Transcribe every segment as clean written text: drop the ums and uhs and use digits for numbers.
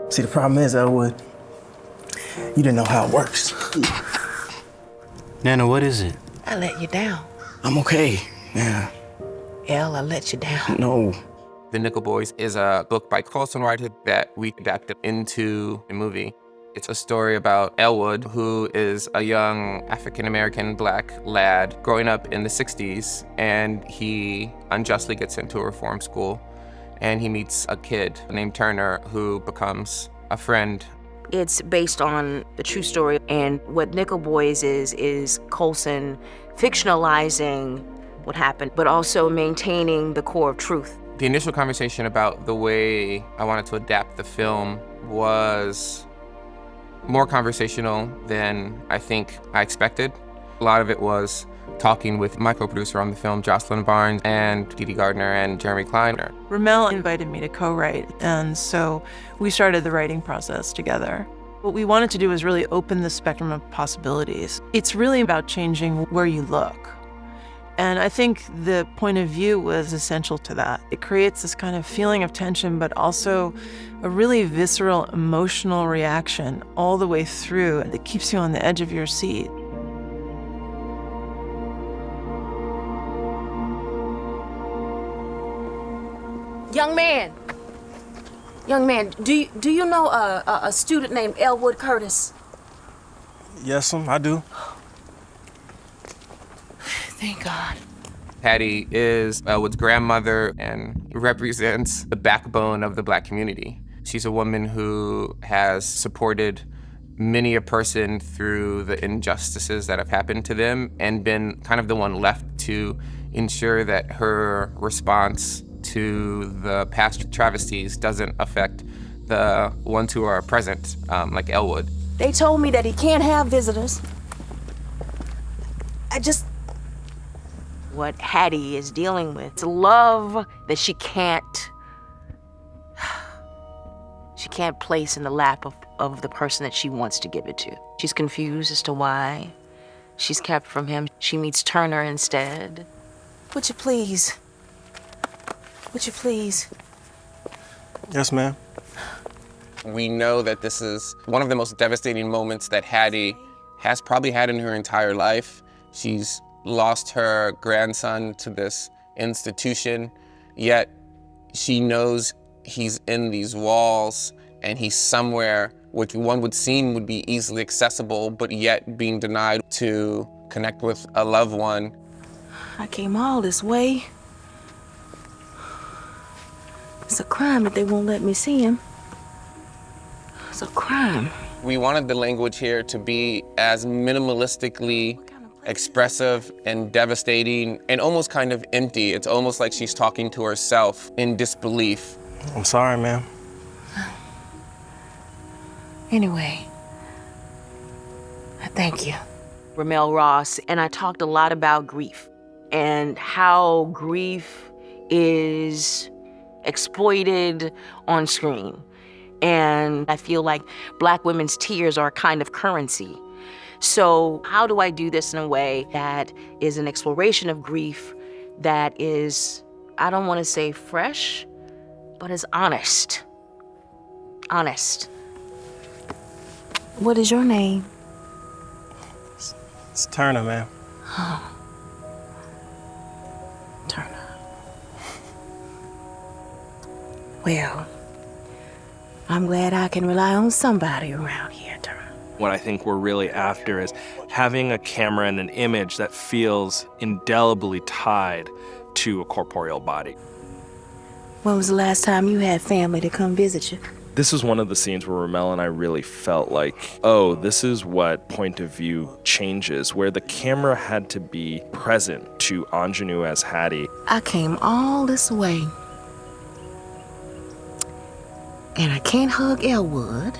See, the problem is, Elwood, you didn't know how it works. Nana, what is it? I let you down. I'm okay, yeah. I let you down. No. The Nickel Boys is a book by Colson Whitehead that we adapted into a movie. It's a story about Elwood, who is a young African-American black lad growing up in the 60s, and he unjustly gets sent to a reform school, and he meets a kid named Turner who becomes a friend. It's based on the true story, and what Nickel Boys is Colson fictionalizing what happened, but also maintaining the core of truth. The initial conversation about the way I wanted to adapt the film was more conversational than I think I expected. A lot of it was talking with my co-producer on the film, Jocelyn Barnes, and Dee Dee Gardner and Jeremy Kleiner. RaMell invited me to co-write, and so we started the writing process together. What we wanted to do was really open the spectrum of possibilities. It's really about changing where you look. And I think the point of view was essential to that. It creates this kind of feeling of tension, but also a really visceral, emotional reaction all the way through that keeps you on the edge of your seat. Young man, do you know a student named Elwood Curtis? Yes, I do. Thank God. Hattie is Elwood's grandmother and represents the backbone of the Black community. She's a woman who has supported many a person through the injustices that have happened to them and been kind of the one left to ensure that her response to the past travesties doesn't affect the ones who are present, like Elwood. They told me that he can't have visitors. What Hattie is dealing with, it's love that she can't place in the lap of the person that she wants to give it to. She's confused as to why she's kept from him. She meets Turner instead. Would you please? Yes, ma'am. We know that this is one of the most devastating moments that Hattie has probably had in her entire life. She's lost her grandson to this institution, yet she knows he's in these walls and he's somewhere which one would seem would be easily accessible, but yet being denied to connect with a loved one. I came all this way. It's a crime that they won't let me see him. It's a crime. We wanted the language here to be as minimalistically expressive and devastating and almost kind of empty. It's almost like she's talking to herself in disbelief. I'm sorry, ma'am. Anyway, I thank you. RaMell Ross, and I talked a lot about grief and how grief is exploited on screen. And I feel like Black women's tears are a kind of currency. So how do I do this in a way that is an exploration of grief that is, I don't want to say fresh, but is honest. Honest. What is your name? It's Turner, ma'am. Oh. Turner. Well, I'm glad I can rely on somebody around here, Turner. What I think we're really after is having a camera and an image that feels indelibly tied to a corporeal body. When was the last time you had family to come visit you? This is one of the scenes where RaMell and I really felt like, oh, this is what point of view changes, where the camera had to be present to Aunjanue as Hattie. I came all this way, and I can't hug Elwood,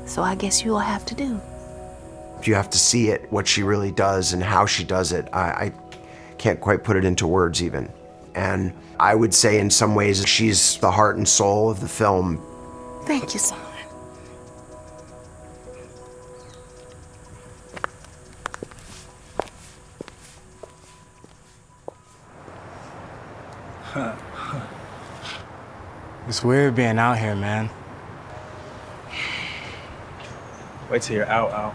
so I guess you'll have to do. You have to see it, what she really does and how she does it. I can't quite put it into words even. And I would say in some ways she's the heart and soul of the film. Thank you, son. It's weird being out here, man. Wait till you're out.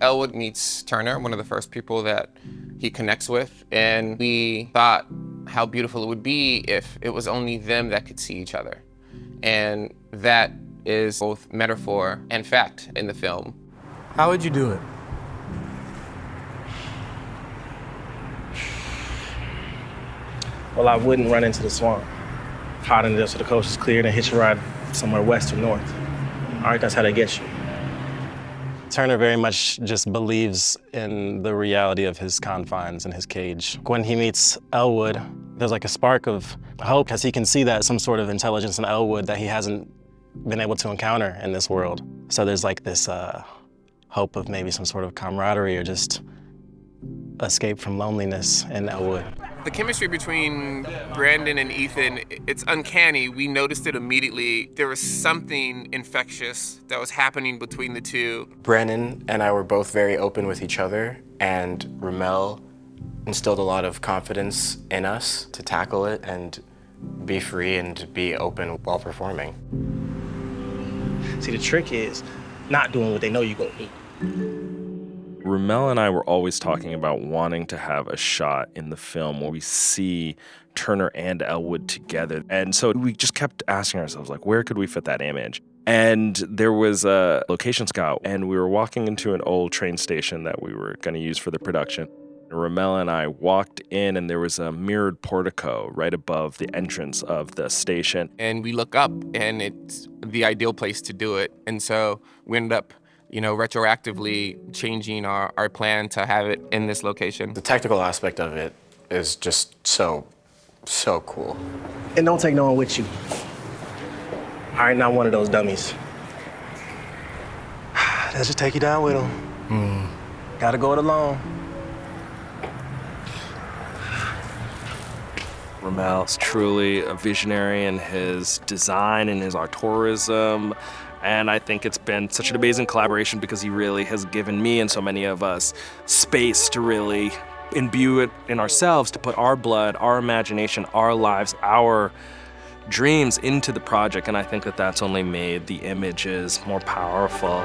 Elwood meets Turner, one of the first people that he connects with, and we thought how beautiful it would be if it was only them that could see each other. And that is both metaphor and fact in the film. How would you do it? Well, I wouldn't run into the swamp. Hide in there so the coast is clear, then hitch a ride somewhere west or north. All right, that's how they get you. Turner very much just believes in the reality of his confines and his cage. When he meets Elwood, there's like a spark of hope because he can see that some sort of intelligence in Elwood that he hasn't been able to encounter in this world. So there's like this hope of maybe some sort of camaraderie or just escape from loneliness in Elwood. The chemistry between Brandon and Ethan, it's uncanny. We noticed it immediately. There was something infectious that was happening between the two. Brandon and I were both very open with each other, and RaMell instilled a lot of confidence in us to tackle it and be free and be open while performing. See, the trick is not doing what they know you're gonna do. RaMell and I were always talking about wanting to have a shot in the film where we see Turner and Elwood together. And so we just kept asking ourselves, like, where could we fit that image? And there was a location scout, and we were walking into an old train station that we were going to use for the production. RaMell and I walked in, and there was a mirrored portico right above the entrance of the station. And we look up, and it's the ideal place to do it. And so we ended up retroactively changing our plan to have it in this location. The technical aspect of it is just so cool. And don't take no one with you. All right, not one of those dummies. They'll just take you down with him. Gotta go it alone. RaMell's truly a visionary in his design and his artourism. And I think it's been such an amazing collaboration because he really has given me and so many of us space to really imbue it in ourselves, to put our blood, our imagination, our lives, our dreams into the project. And I think that that's only made the images more powerful.